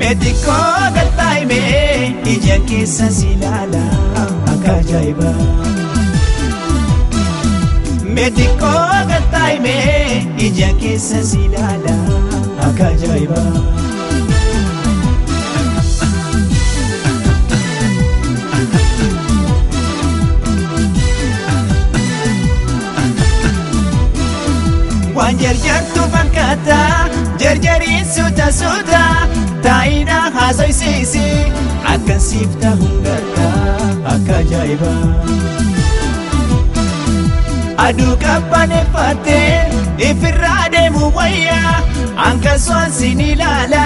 Meetikoo galtaa'imee ija keessa si ilaala akka ajaa'iba. Meetikoo galtaa'imee ija keessa si ilaala akka ajaa'iba. Waan jarjartu fakkaata jarjariin suuta taa'ina haasoysiisi akkan siif ta'uun garta akka ajaa'iba. Aduu qabbaneeffattee ifirraa deemu wayyaa akkasumas sin ilaala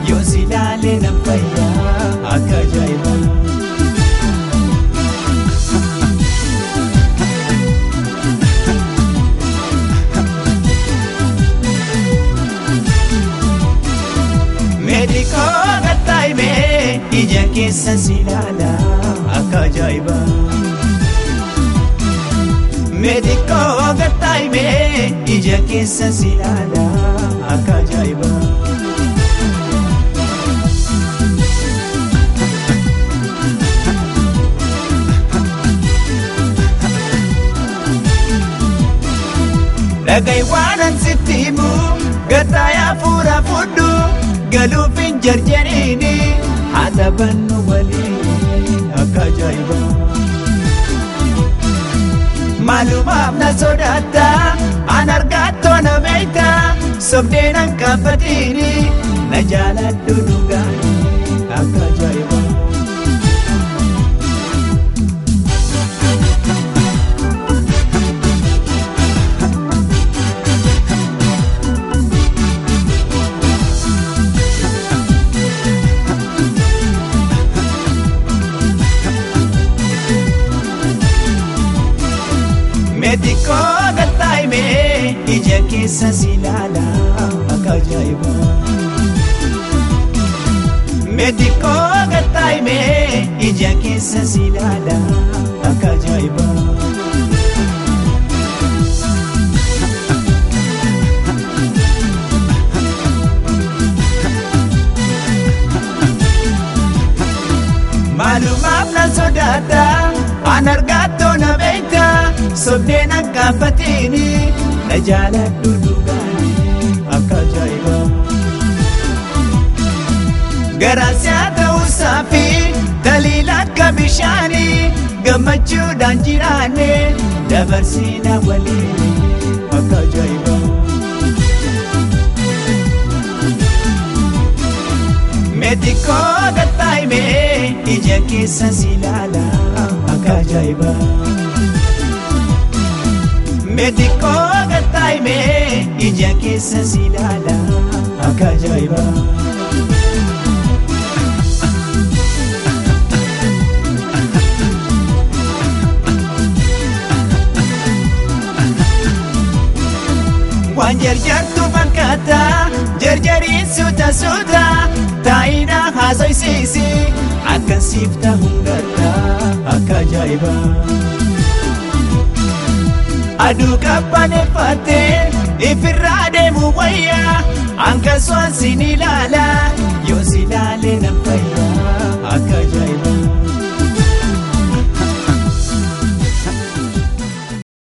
yoo si ilaalee nan fayyaa akka ajaa'iba. Meetikoo galtaa'imee ija keessa si ilaala akka ajaa'iba. Meetikoo galtaa'imee ija keessa si ilaala akka ajaa'iba. Dhaga'i waanan sitti himu gattaayaa fuura fudhu. Galuufin jarjariini haa taphannu waliin akka ajaa'iba. Maalumaaf na sodaata an argattoo na beekta sobdeen an qabbatiini na jaaladhu dhugaanii akka ajaa'iba. Meetikoo galtaa'imee ija keessa si ilaala akka ajaa'iba. Meetikoo galtaa'imee ija keessa si ilaala akka ajaa'iba. Maalumaaf na sodaata an argattoo na beekta sobdeen an qabbatiini na jaaladhu dhugaanii akka ajaa'iba. Garaasi haa ta'uusaa fi taliila akka bishaanii gammachuudhaan jiraanne dabarsiina waliin akka ajaa'iba. Meetikoo galtaa'imee ija keessa si ilaala akka ajaa'iba. Meetikoo galtaa'imee ija keessa si ilaala akka ajaa'iba. Waan jarjartu fakkaata jarjariin suuta taa'ina haasoysiisi akkan siif ta'uun garta akka ajaa'iba. Aduu qabbaneeffattee ifirraa deemu wayyaa akkasumas sin ilaala yoo si ilaalee nan fayyaa.